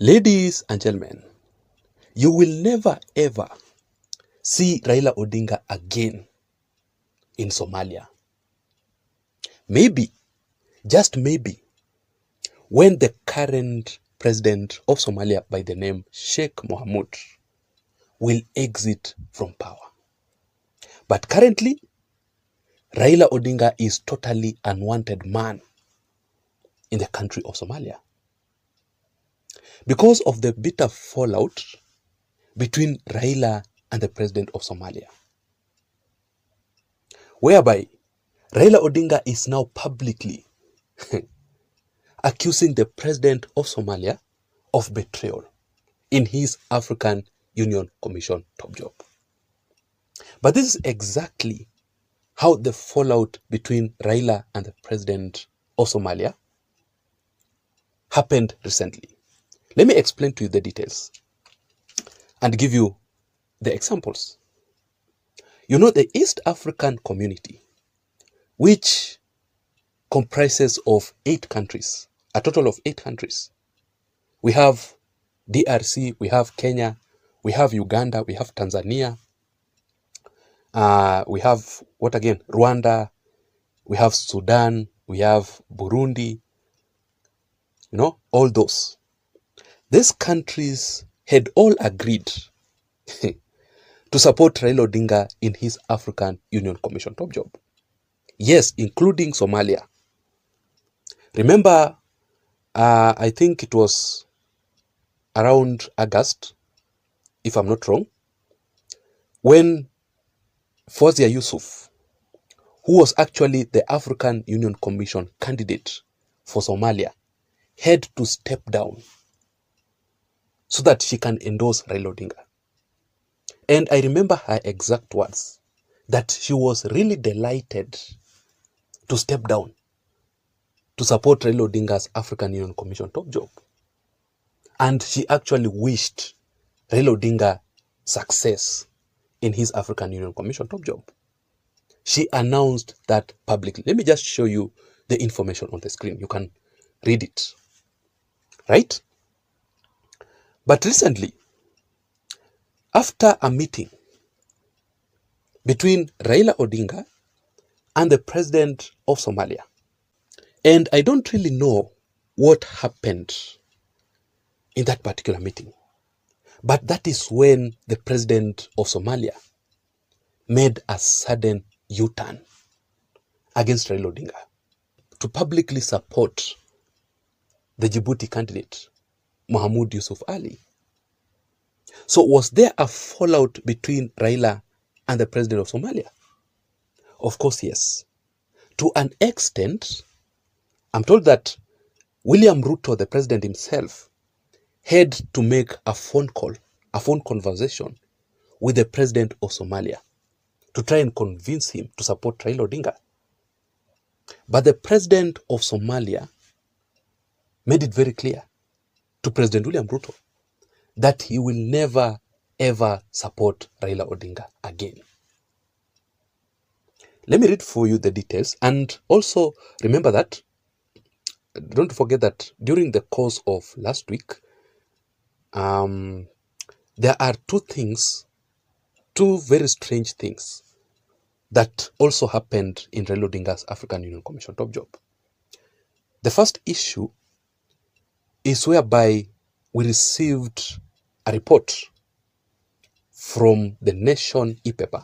Ladies and gentlemen, you will never ever see Raila Odinga again in Somalia. Maybe, just maybe, when the current president of Somalia by the name Sheikh Mohamud will exit from power. But currently, Raila Odinga is totally unwanted man in the country of Somalia. Because of the bitter fallout between Raila and the president of Somalia, whereby Raila Odinga is now publicly accusing the president of Somalia of betrayal in his African Union Commission top job. But this is exactly how the fallout between Raila and the president of Somalia happened recently. Let me explain to you the details and give you the examples. You know, the East African community, which comprises of 8 countries, a total of 8 countries. We have DRC, we have Kenya, we have Uganda, we have Tanzania, we have, what again, Rwanda, we have Sudan, we have Burundi, you know, all those. These countries had all agreed to support Raila Odinga in his African Union Commission top job. Yes, including Somalia. Remember, I think it was around August, if I'm not wrong, when Fawzia Yusuf, who was actually the African Union Commission candidate for Somalia, had to step down so that she can endorse Raila Odinga. And I remember her exact words, that she was really delighted to step down to support Raila Odinga's African Union Commission top job. And she actually wished Raila Odinga success in his African Union Commission top job. She announced that publicly. Let me just show you the information on the screen. You can read it. Right? But recently, after a meeting between Raila Odinga and the president of Somalia, and I don't really know what happened in that particular meeting, but that is when the president of Somalia made a sudden U-turn against Raila Odinga to publicly support the Djibouti candidate, Mohamud Yusuf Ali. So was there a fallout between Raila and the president of Somalia? Of course, yes. To an extent, I'm told that William Ruto, the president himself, had to make a phone conversation with the president of Somalia to try and convince him to support Raila Odinga. But the president of Somalia made it very clear to President William Ruto that he will never ever support Raila Odinga again. Let me read for you the details, and also remember that, don't forget that during the course of last week, there are 2 things, 2 very strange things that also happened in Raila Odinga's African Union Commission top job. The first issue is whereby we received a report from the Nation e-paper,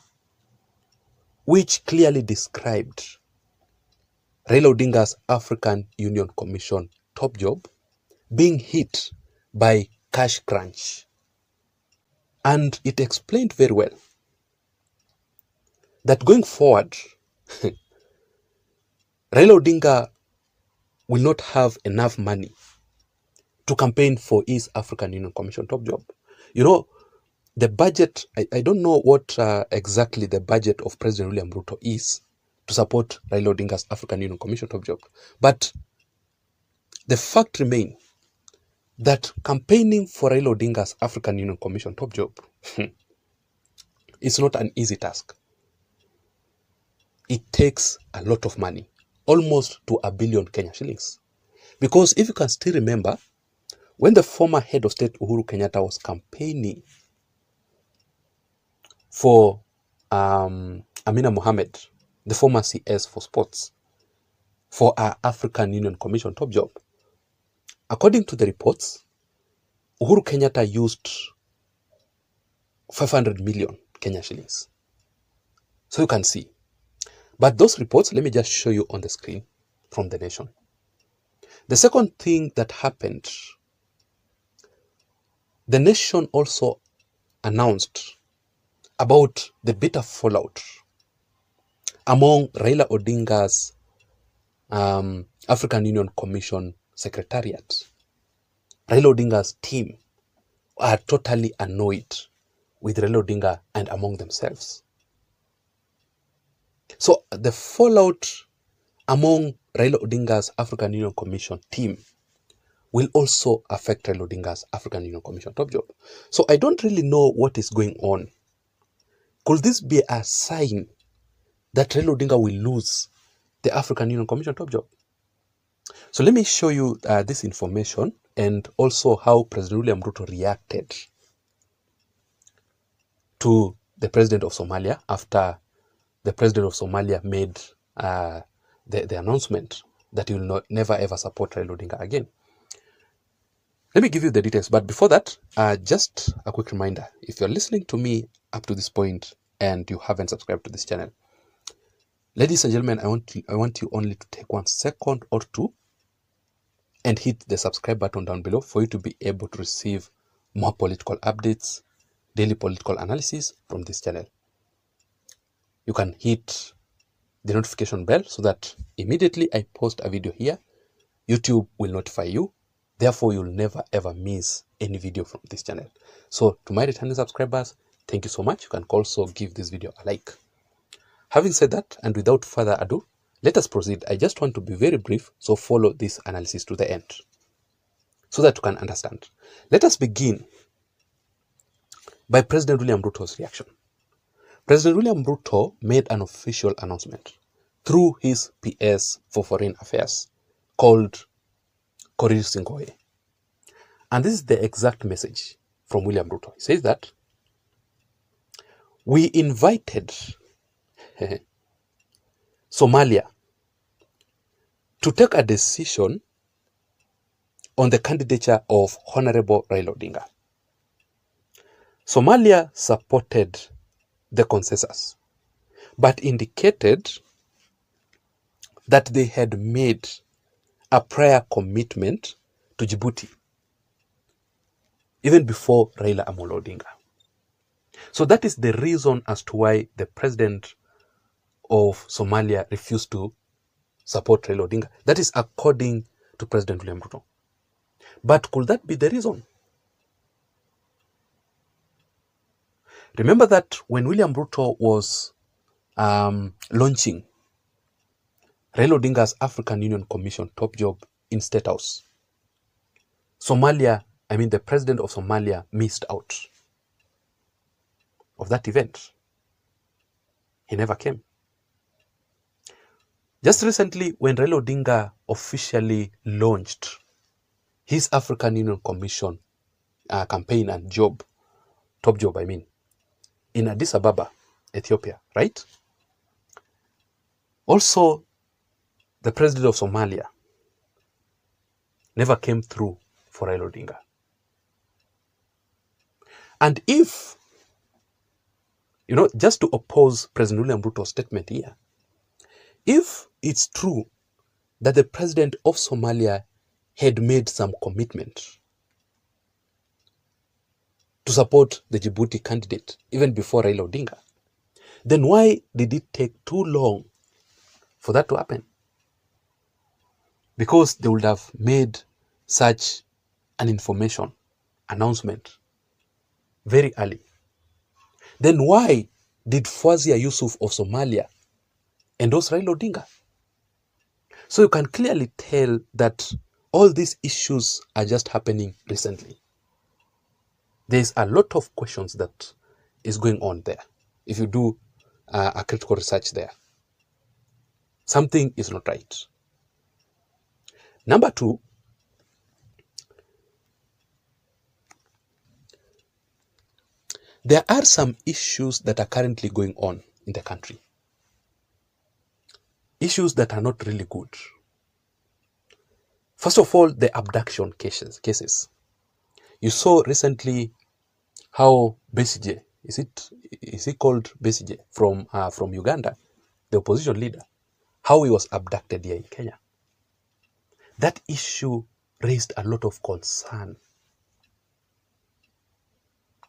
which clearly described Raila Odinga's African Union Commission top job being hit by cash crunch. And it explained very well that going forward, Raila Odinga will not have enough money to campaign for his African Union Commission top job. You know, the budget, I don't know what exactly the budget of President William Ruto is to support Raila Odinga's African Union Commission top job. But the fact remains that campaigning for Raila Odinga's African Union Commission top job is not an easy task. It takes a lot of money, almost to 1 billion Kenya shillings. Because if you can still remember, when the former head of state Uhuru Kenyatta was campaigning for Amina Mohammed, the former CS for sports, for our African Union Commission top job, according to the reports, Uhuru Kenyatta used 500 million Kenya shillings. So you can see. But those reports, let me just show you on the screen from The Nation. The second thing that happened, The Nation also announced about the bitter fallout among Raila Odinga's African Union Commission Secretariat. Raila Odinga's team are totally annoyed with Raila Odinga and among themselves. So the fallout among Raila Odinga's African Union Commission team will also affect Raila Odinga's African Union Commission top job. So I don't really know what is going on. Could this be a sign that Raila Odinga will lose the African Union Commission top job? So let me show you this information and also how President William Ruto reacted to the president of Somalia after the president of Somalia made the announcement that he will never ever support Raila Odinga again. Let me give you the details, but before that, just a quick reminder. If you're listening to me up to this point and you haven't subscribed to this channel, ladies and gentlemen, I want you only to take 1 second or two and hit the subscribe button down below for you to be able to receive more political updates, daily political analysis from this channel. You can hit the notification bell so that immediately I post a video here, YouTube will notify you. Therefore, you'll never ever miss any video from this channel. So to my returning subscribers, thank you so much. You can also give this video a like. Having said that, and without further ado, let us proceed. I just want to be very brief, so follow this analysis to the end so that you can understand. Let us begin by President William Ruto's reaction. President William Ruto made an official announcement through his PS for Foreign Affairs called Korir Singoe. And this is the exact message from William Ruto. He says that we invited Somalia to take a decision on the candidature of Honorable Raila Odinga. Somalia supported the consensus, but indicated that they had made a prior commitment to Djibouti, even before Raila Amolo Odinga. So that is the reason as to why the president of Somalia refused to support Raila Odinga. That is according to President William Ruto. But could that be the reason? Remember that when William Ruto was launching Raila Odinga's African Union Commission top job in State House, the president of Somalia missed out of that event. He never came. Just recently, when Raila Odinga officially launched his African Union Commission campaign and top job, in Addis Ababa, Ethiopia, right? Also, the president of Somalia never came through for Raila Odinga. And if, just to oppose President William Ruto's statement here, if it's true that the president of Somalia had made some commitment to support the Djibouti candidate even before Raila Odinga, then why did it take too long for that to happen? Because they would have made such an information announcement very early. Then why did Fawzia Yusuf of Somalia endorse Raila Odinga? So you can clearly tell that all these issues are just happening recently. There's a lot of questions that is going on there. If you do a critical research there, something is not right. Number two, There are some issues that are currently going on in the country. Issues that are not really good. First of all, the abduction cases. You saw recently how Besigye, is he called Besigye from Uganda, the opposition leader, how he was abducted here in Kenya. That issue raised a lot of concern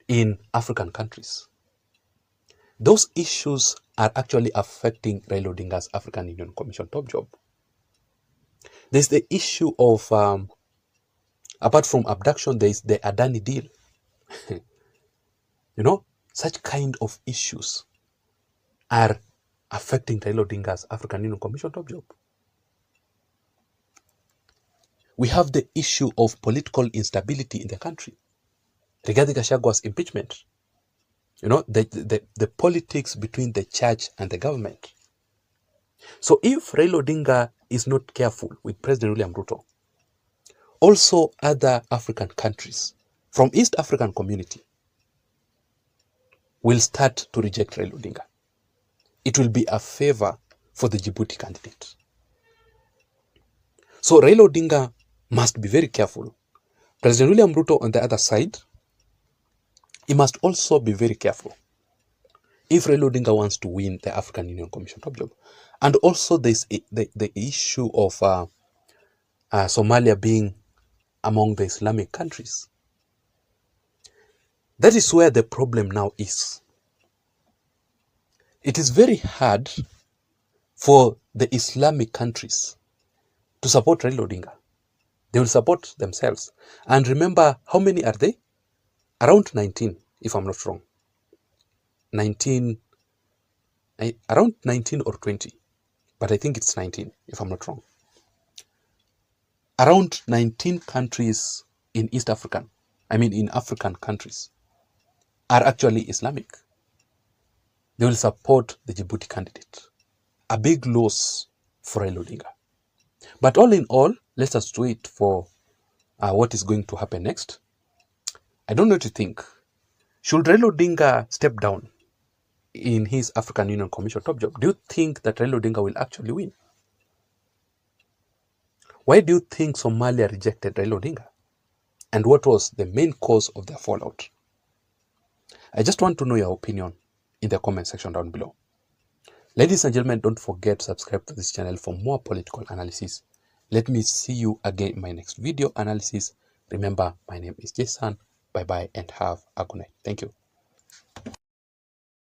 in African countries. Those issues are actually affecting Raila Odinga's African Union Commission top job. There's the issue of, apart from abduction, there's the Adani deal. You know, such kind of issues are affecting Raila Odinga's African Union Commission top job. We have the issue of political instability in the country. Rigathi Gachagwa's impeachment. You know, the politics between the church and the government. So if Raila Odinga is not careful with President William Ruto, also other African countries from East African community will start to reject Raila Odinga. It will be a favor for the Djibouti candidate. So Raila Odinga must be very careful. President William Ruto on the other side, he must also be very careful if Raila Odinga wants to win the African Union Commission top job. And also there's the issue of Somalia being among the Islamic countries. That is where the problem now is. It is very hard for the Islamic countries to support Raila Odinga. They will support themselves. And remember, how many are they? Around 19, if I'm not wrong. Around 19 or 20. But I think it's 19, if I'm not wrong. Around 19 countries in African countries are actually Islamic. They will support the Djibouti candidate. A big loss for Raila Odinga. But all in all, let us wait for what is going to happen next. I don't know what to think. Should Raila Odinga step down in his African Union Commission top job? Do you think that Raila Odinga will actually win? Why do you think Somalia rejected Raila Odinga? And what was the main cause of their fallout? I just want to know your opinion in the comment section down below. Ladies and gentlemen, don't forget to subscribe to this channel for more political analysis. Let me see you again in my next video analysis. Remember, my name is Jason. Bye-bye and have a good night. Thank you.